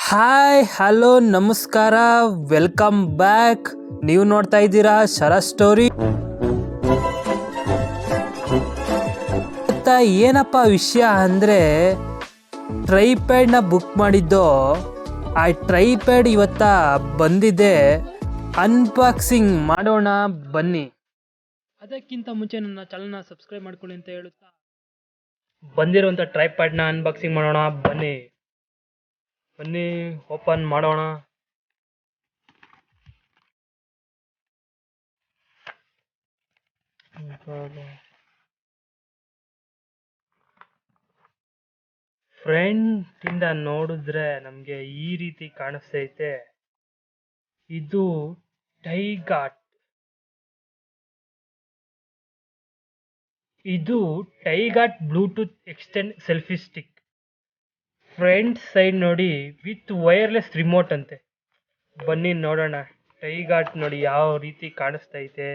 Hi hello ನಮಸ್ಕಾರ, welcome back. ನೀವು ನೋಡ್ತಾ ಇದ್ದೀರಾ ಶರ ಸ್ಟೋರಿ. ಏನಪ್ಪ ವಿಷಯ ಅಂದರೆ, ಟ್ರೈಪ್ಯಾಡ್ನ ಬುಕ್ ಮಾಡಿದ್ದು. ಆ ಟ್ರೈಪ್ಯಾಡ್ ಇವತ್ತ ಬಂದಿದೆ. ಅನ್ಬಾಕ್ಸಿಂಗ್ ಮಾಡೋಣ ಬನ್ನಿ. ಅದಕ್ಕಿಂತ ಮುಂಚೆ ನನ್ನ ಚಾನಲ್ನ ಸಬ್ಸ್ಕ್ರೈಬ್ ಮಾಡ್ಕೊಳ್ಳಿ ಅಂತ ಹೇಳುತ್ತಾ ಬಂದಿರುವಂಥ ಟ್ರೈಪ್ಯಾಡ್ನ ಅನ್ಬಾಕ್ಸಿಂಗ್ ಮಾಡೋಣ ಬನ್ನಿ. ಓಪನ್ ಮಾಡೋಣ. ಫ್ರಂಟ್ ಇಂದ ನೋಡಿದ್ರೆ ನಮಗೆ ಈ ರೀತಿ ಕಾಣಿಸ್ತೈತೆ. ಇದು Tygot Bluetooth extend selfie stick. Front side ನೋಡಿ ವಿತ್ ವೈರ್ಲೆಸ್ ರಿಮೋಟ್ ಅಂತೆ. ಬನ್ನಿ ನೋಡೋಣ. ಟೈಗಾಟ್ ನೋಡಿ ಯಾವ ರೀತಿ ಕಾಣಿಸ್ತೈತೆ,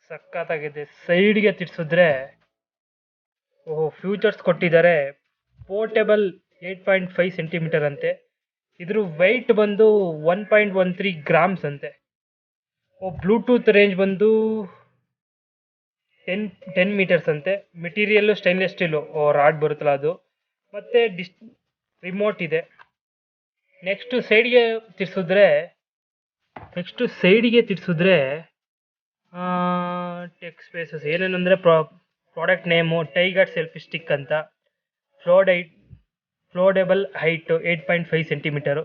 ಸಖತ್ತಾಗಿದೆ. ಸೈಡ್ಗೆ ತಿರ್ಸಿದ್ರೆ ಫ್ಯೂಚರ್ಸ್ ಕೊಟ್ಟಿದ್ದಾರೆ. ಪೋರ್ಟೇಬಲ್ 8.5 ಸೆಂಟಿಮೀಟರ್ ಅಂತೆ. ಇದ್ರ ವೆಯ್ಟ್ ಬಂದು 1.13 ಗ್ರಾಮ್ಸ್ ಅಂತೆ. ಬ್ಲೂಟೂತ್ ರೇಂಜ್ ಬಂದು 10 ಮೀಟರ್ಸ್ ಅಂತೆ. ಮೆಟೀರಿಯಲ್ ಸ್ಟೈನ್ಲೆಸ್ ಸ್ಟೀಲು ರಾಡ್ ಬರುತ್ತಲ್ಲ ಅದು. ಮತ್ತೆ ರಿಮೋಟ್ ಇದೆ. ನೆಕ್ಸ್ಟ್ ಸೈಡ್ಗೆ ತಿರ್ಸಿದ್ರೆ ಟೆಕ್ ಸ್ಪೇಸಸ್ ಏನೇನಂದ್ರೆ product name Tygot selfie stick ಅಂತ. Foldable height 8.5 centimetre,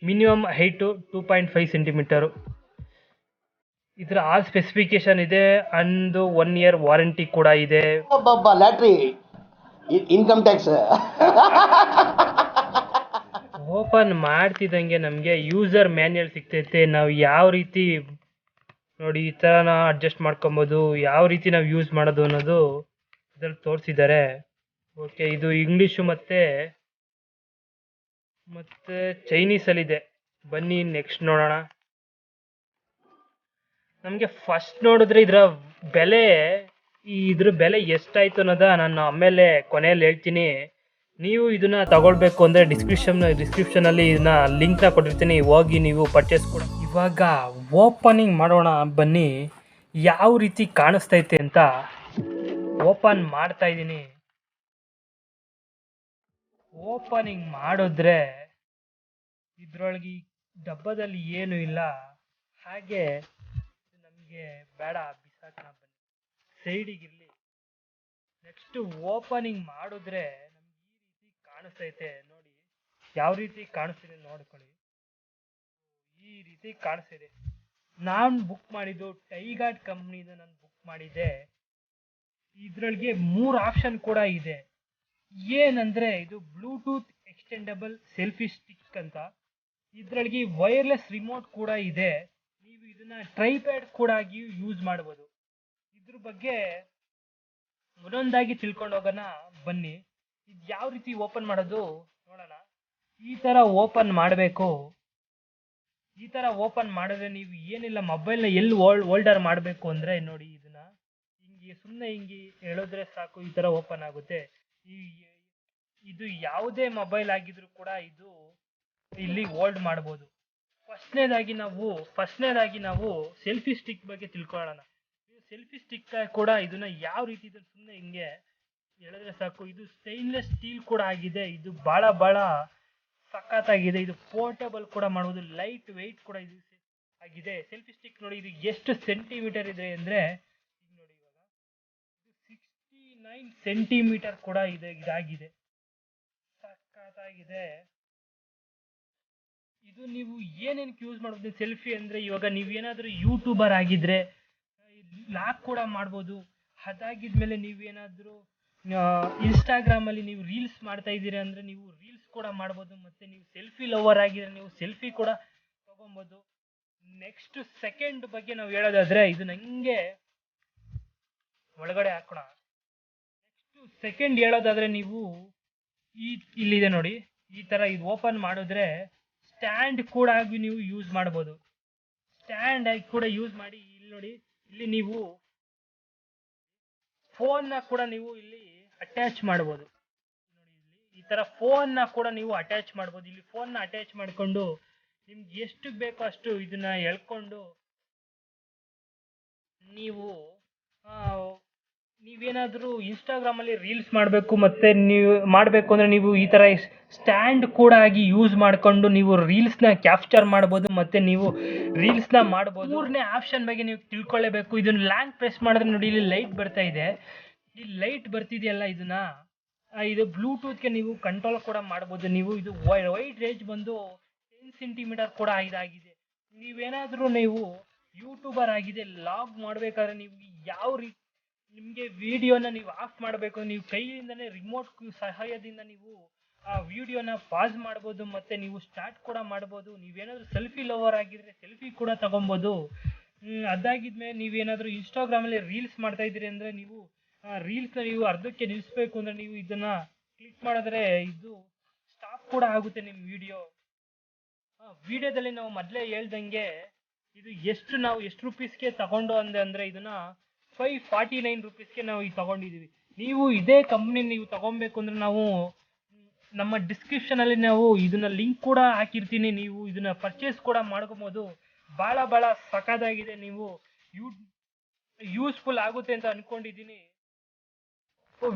minimum height 2.5 centimetre. ಇದರ ಆಲ್ ಸ್ಪೆಸಿಫಿಕೇಶನ್ ಇದೆ. ಅಂಡ್ 1 year ವಾರಂಟಿ ಕೂಡ ಇದೆ. ಲ್ಯಾಟ್ರಿ ಇನ್ಕಮ್ ಟ್ಯಾಕ್ಸ್. ಓಪನ್ ಮಾಡ್ತಿದ್ದಂಗೆ ನಮಗೆ ಯೂಸರ್ ಮ್ಯಾನ್ಯಲ್ ಸಿಗ್ತೈತೆ. ನಾವು ಯಾವ ರೀತಿ ನೋಡಿ ಈ ಥರ ಅಡ್ಜಸ್ಟ್ ಮಾಡ್ಕೊಬೋದು, ಯಾವ ರೀತಿ ನಾವು ಯೂಸ್ ಮಾಡೋದು ಅನ್ನೋದು ಇದ್ರಲ್ಲಿ ತೋರಿಸಿದ್ದಾರೆ. ಓಕೆ, ಇದು ಇಂಗ್ಲೀಷು ಮತ್ತೆ ಚೈನೀಸಲ್ಲಿದೆ. ಬನ್ನಿ ನೆಕ್ಸ್ಟ್ ನೋಡೋಣ. ನಮಗೆ ಫಸ್ಟ್ ನೋಡಿದ್ರೆ ಇದ್ರ ಬೆಲೆ ಎಷ್ಟಾಯ್ತು ಅನ್ನೋದ ನಾನು ಆಮೇಲೆ ಕೊನೆಯಲ್ಲಿ ಹೇಳ್ತೀನಿ. ನೀವು ಇದನ್ನ ತಗೊಳ್ಬೇಕು ಅಂದರೆ ಡಿಸ್ಕ್ರಿಪ್ಷನಲ್ಲಿ ಇದನ್ನ ಲಿಂಕ್ನ ಕೊಟ್ಟಿರ್ತೀನಿ, ಹೋಗಿ ನೀವು ಪರ್ಚೇಸ್ ಕೂಡ. ಇವಾಗ ಓಪನಿಂಗ್ ಮಾಡೋಣ ಬನ್ನಿ. ಯಾವ ರೀತಿ ಕಾಣಿಸ್ತೈತೆ ಅಂತ ಓಪನ್ ಮಾಡ್ತಾ ಇದ್ದೀನಿ. ಓಪನಿಂಗ್ ಮಾಡಿದ್ರೆ ಇದ್ರೊಳಗೆ ಡಬ್ಬದಲ್ಲಿ ಏನು ಇಲ್ಲ. ಹಾಗೆ ನಮಗೆ ಬೇಡ, ಬಿಸಾಕೋಣ ಬನ್ನಿ, ಸೈಡಿಗಿರಲಿ. ನೆಕ್ಸ್ಟ್ ಓಪನಿಂಗ್ ಮಾಡಿದ್ರೆ ನಮ್ಗೆ ಈ ರೀತಿ ಕಾಣಿಸ್ತೈತೆ. ನೋಡಿ ಯಾವ ರೀತಿ ಕಾಣಿಸ್ತಿದೆ ನೋಡ್ಕೊಳ್ಳಿ. ಈ ರೀತಿ ಕಾಣಿಸ್ತಿದೆ. ನಾನು ಬುಕ್ ಮಾಡಿದ್ದು ಟೈಗಾಟ್ ಕಂಪ್ನಿಯಿಂದ ನಾನು ಬುಕ್ ಮಾಡಿದ್ದೆ. ಇದ್ರೊಳಗೆ 3 ಆಪ್ಷನ್ ಕೂಡ ಇದೆ. ಏನಂದ್ರೆ ಇದು ಬ್ಲೂಟೂತ್ ಎಕ್ಸ್ಟೆಂಡಬಲ್ ಸೆಲ್ಫಿ ಸ್ಟಿಕ್ ಅಂತ. ಇದ್ರೊಳಗೆ ವೈರ್ಲೆಸ್ ರಿಮೋಟ್ ಕೂಡ ಇದೆ. ನೀವು ಇದನ್ನ ಟ್ರೈಪ್ಯಾಡ್ ಕೂಡ ಆಗಿ ಯೂಸ್ ಮಾಡ್ಬೋದು. ಇದ್ರ ಬಗ್ಗೆ ಒಂದೊಂದಾಗಿ ತಿಳ್ಕೊಂಡು ಹೋಗೋಣ ಬನ್ನಿ. ಇದು ಯಾವ ರೀತಿ ಓಪನ್ ಮಾಡೋದು ನೋಡೋಣ. ಈ ತರ ಓಪನ್ ಮಾಡಬೇಕು. ಈ ತರ ಓಪನ್ ಮಾಡಿದ್ರೆ ನೀವು ಏನಿಲ್ಲ, ಮೊಬೈಲ್ನ ಎಲ್ಲಿ ಹೋಲ್ಡರ್ ಮಾಡಬೇಕು ಅಂದ್ರೆ ನೋಡಿ, ಇದನ್ನ ಸುಮ್ಮನೆ ಹಿಂಗೆ ಹೇಳಿದ್ರೆ ಸಾಕು, ಈ ತರ ಓಪನ್ ಆಗುತ್ತೆ. ಇದು ಯಾವುದೇ ಮೊಬೈಲ್ ಆಗಿದ್ರು ಕೂಡ ಇದು ಇಲ್ಲಿ ಹೋಲ್ಡ್ ಮಾಡ್ಬೋದು. ಫಸ್ಟ್ನೇದಾಗಿ ನಾವು ಸೆಲ್ಫಿ ಸ್ಟಿಕ್ ಬಗ್ಗೆ ತಿಳ್ಕೊಳ್ಳೋಣ. ಸೆಲ್ಫಿ ಸ್ಟಿಕ್ ಕೂಡ ಇದನ್ನ ಯಾವ ರೀತಿ ಸುಮ್ಮನೆ ಹಿಂಗೆ ಹೇಳಿದ್ರೆ ಸಾಕು. ಇದು ಸ್ಟೈನ್ಲೆಸ್ ಸ್ಟೀಲ್ ಕೂಡ ಆಗಿದೆ. ಇದು ಬಹಳ ಸಖತ್ತಾಗಿದೆ. ಇದು ಪೋರ್ಟೇಬಲ್ ಕೂಡ ಮಾಡ್ಬೋದು. ಲೈಟ್ ವೆಯ್ಟ್ ಕೂಡ ಇದು ಆಗಿದೆ. ಸೆಲ್ಫಿ ಸ್ಟಿಕ್ ನೋಡಿ, ಇದು ಎಷ್ಟು ಸೆಂಟಿಮೀಟರ್ ಇದೆ ಅಂದ್ರೆ ನೋಡಿ, ಇವಾಗ 69 ಸೆಂಟಿಮೀಟರ್ ಕೂಡ ಇದಾಗಿದೆ. ಸಖತ್ತಾಗಿದೆ. ಇದು ನೀವು ಏನೇನಕ್ಕೆ ಯೂಸ್ ಮಾಡ್ಬೋದು ಸೆಲ್ಫಿ ಅಂದ್ರೆ, ಇವಾಗ ನೀವೇನಾದ್ರೂ ಯೂಟ್ಯೂಬರ್ ಆಗಿದ್ರೆ ಲಾಕ್ ಕೂಡ ಮಾಡ್ಬೋದು. ಅದಾಗಿದ್ಮೇಲೆ ನೀವೇನಾದ್ರೂ ಇನ್ಸ್ಟಾಗ್ರಾಮ್ ಅಲ್ಲಿ ನೀವು ರೀಲ್ಸ್ ಮಾಡ್ತಾ ಇದ್ದೀರಾ ಅಂದ್ರೆ ನೀವು ರೀಲ್ಸ್ ಕೂಡ ಮಾಡ್ಬೋದು. ಮತ್ತೆ ನೀವು ಸೆಲ್ಫಿ ಲವರ್ ಆಗಿದ್ರೆ ನೀವು ಸೆಲ್ಫಿ ಕೂಡ ತಗೊಬೋದು. ನೆಕ್ಸ್ಟ್ ಸೆಕೆಂಡ್ ಬಗ್ಗೆ ನಾವು ಹೇಳೋದಾದ್ರೆ ಇದು ನಂಗೆ ಒಳಗಡೆ ಹಾಕೋಣ. ನೆಕ್ಸ್ಟ್ ಸೆಕೆಂಡ್ ಹೇಳೋದಾದ್ರೆ ನೀವು ಇಲ್ಲಿದೆ ನೋಡಿ, ಈ ತರ ಇದು ಓಪನ್ ಮಾಡಿದ್ರೆ ಸ್ಟ್ಯಾಂಡ್ ಕೂಡ ಆಗಿ ನೀವು ಯೂಸ್ ಮಾಡ್ಬೋದು. ಸ್ಟ್ಯಾಂಡ್ ಆಗಿ ಕೂಡ ಯೂಸ್ ಮಾಡಿ. ಇಲ್ಲಿ ನೋಡಿ, ಇಲ್ಲಿ ನೀವು ಫೋನ್ನ ಕೂಡ ನೀವು ಇಲ್ಲಿ ಅಟ್ಯಾಚ್ ಮಾಡ್ಬೋದು. ನೋಡಿ, ಇಲ್ಲಿ ಈ ಥರ ಫೋನ್ನ ಕೂಡ ನೀವು ಅಟ್ಯಾಚ್ ಮಾಡ್ಬೋದು. ಇಲ್ಲಿ ಫೋನ್ನ ಅಟ್ಯಾಚ್ ಮಾಡಿಕೊಂಡು ನಿಮ್ಗೆ ಎಷ್ಟು ಬೇಕೋ ಅಷ್ಟು ಇದನ್ನ ಎಳ್ಕೊಂಡು ನೀವೇನಾದರೂ ಇನ್ಸ್ಟಾಗ್ರಾಮಲ್ಲಿ ರೀಲ್ಸ್ ಮಾಡಬೇಕು ಮತ್ತು ನೀವು ಮಾಡಬೇಕು ಅಂದರೆ ನೀವು ಈ ಥರ ಸ್ಟ್ಯಾಂಡ್ ಕೂಡ ಆಗಿ ಯೂಸ್ ಮಾಡಿಕೊಂಡು ನೀವು ರೀಲ್ಸ್ನ ಕ್ಯಾಪ್ಚರ್ ಮಾಡ್ಬೋದು ಮತ್ತು ನೀವು ರೀಲ್ಸ್ನ ಮಾಡ್ಬೋದು. ಮೂರನೇ ಆಪ್ಷನ್ ಬಗ್ಗೆ ನೀವು ತಿಳ್ಕೊಳ್ಳೇಬೇಕು. ಇದನ್ನು ಲಾಂಗ್ ಪ್ರೆಸ್ ಮಾಡಿದ್ರೆ ನೋಡಿ ಇಲ್ಲಿ ಲೈಟ್ ಬರ್ತಾ ಇದೆ. ಈ ಲೈಟ್ ಬರ್ತಿದೆಯಲ್ಲ ಇದು ಬ್ಲೂಟೂತ್ಗೆ ನೀವು ಕಂಟ್ರೋಲ್ ಕೂಡ ಮಾಡ್ಬೋದು. ನೀವು ಇದು ವೈಡ್ ರೇಂಜ್ ಬಂದು 10 ಸೆಂಟಿಮೀಟರ್ ಕೂಡ ಇದಾಗಿದೆ. ನೀವು ಯೂಟ್ಯೂಬರ್ ಆಗಿದೆ, ಲಾಗ್ ಮಾಡಬೇಕಾದ್ರೆ ನೀವು ಯಾವ ರೀತಿ ನಿಮಗೆ ವಿಡಿಯೋನ ನೀವು ಆಫ್ ಮಾಡಬೇಕು, ನೀವು ಕೈಯಿಂದನೇ ರಿಮೋಟ್ ಸಹಾಯದಿಂದ ನೀವು ಆ ವಿಡಿಯೋನ ಪಾಸ್ ಮಾಡ್ಬೋದು ಮತ್ತು ನೀವು ಸ್ಟಾರ್ಟ್ ಕೂಡ ಮಾಡ್ಬೋದು. ನೀವೇನಾದರೂ ಸೆಲ್ಫಿ ಲವರ್ ಆಗಿದ್ರೆ ಸೆಲ್ಫಿ ಕೂಡ ತಗೊಬೋದು. ಅದಾಗಿದ್ಮೇಲೆ ನೀವೇನಾದರೂ ಇನ್ಸ್ಟಾಗ್ರಾಮಲ್ಲಿ ರೀಲ್ಸ್ ಮಾಡ್ತಾ ಇದ್ದೀರಿ ಅಂದರೆ ನೀವು ರೀಲ್ಸ್ನ ನೀವು ಅರ್ಧಕ್ಕೆ ನಿಲ್ಲಿಸ್ಬೇಕು ಅಂದರೆ ನೀವು ಇದನ್ನು ಕ್ಲಿಕ್ ಮಾಡಿದ್ರೆ ಇದು ಸ್ಟಾಪ್ ಕೂಡ ಆಗುತ್ತೆ ನಿಮ್ಮ ವಿಡಿಯೋದಲ್ಲಿ. ನಾವು ಮೊದಲೇ ಹೇಳ್ದಂಗೆ ಇದು ಎಷ್ಟು ರುಪೀಸ್ಗೆ ತಗೊಂಡು ಅಂದರೆ ಇದನ್ನು 549 ರುಪೀಸ್ಗೆ ನಾವು ಇದು ತಗೊಂಡಿದ್ದೀವಿ. ನೀವು ಇದೇ ಕಂಪ್ನಿ ನೀವು ತಗೊಬೇಕು ಅಂದರೆ ನಾವು ನಮ್ಮ ಡಿಸ್ಕ್ರಿಪ್ಷನಲ್ಲಿ ನಾವು ಇದನ್ನ ಲಿಂಕ್ ಕೂಡ ಹಾಕಿರ್ತೀನಿ. ನೀವು ಇದನ್ನ ಪರ್ಚೇಸ್ ಕೂಡ ಮಾಡ್ಕೊಬೋದು. ಭಾಳ ಸಖತ್ತಾಗಿದೆ. ನೀವು ಯೂಸ್ಫುಲ್ ಆಗುತ್ತೆ ಅಂತ ಅಂದ್ಕೊಂಡಿದ್ದೀನಿ.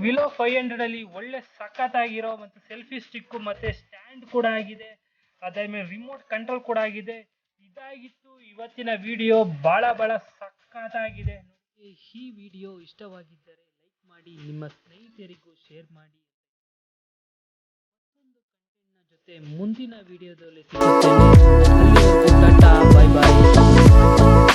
ವಿಲೋ 500 ಒಳ್ಳೆ ಸಖತ್ತಾಗಿರೋ ಮತ್ತು ಸೆಲ್ಫಿ ಸ್ಟಿಕ್ಕು ಮತ್ತು ಸ್ಟ್ಯಾಂಡ್ ಕೂಡ ಆಗಿದೆ. ಅದಾದ್ಮೇಲೆ ರಿಮೋಟ್ ಕಂಟ್ರೋಲ್ ಕೂಡ ಆಗಿದೆ. ಇದಾಗಿತ್ತು ಇವತ್ತಿನ ವಿಡಿಯೋ. ಭಾಳ ಸಖತ್ತಾಗಿದೆ. ಈ ವಿಡಿಯೋ ಇಷ್ಟವಾಗಿದ್ದರೆ ಲೈಕ್ ಮಾಡಿ, ನಿಮ್ಮ ಸ್ನೇಹಿತರಿಗೂ ಶೇರ್ ಮಾಡಿ. ಮತ್ತೊಂದು ಕಂಟೆಂಟ್ನ ಜೊತೆ ಮುಂದಿನ ವಿಡಿಯೋದಲ್ಲಿ ಸಿಗುತ್ತೇನೆ. ಅಲ್ಲಿವರೆಗೂ ಟಾಟಾ, ಬೈ ಬಾಯ್.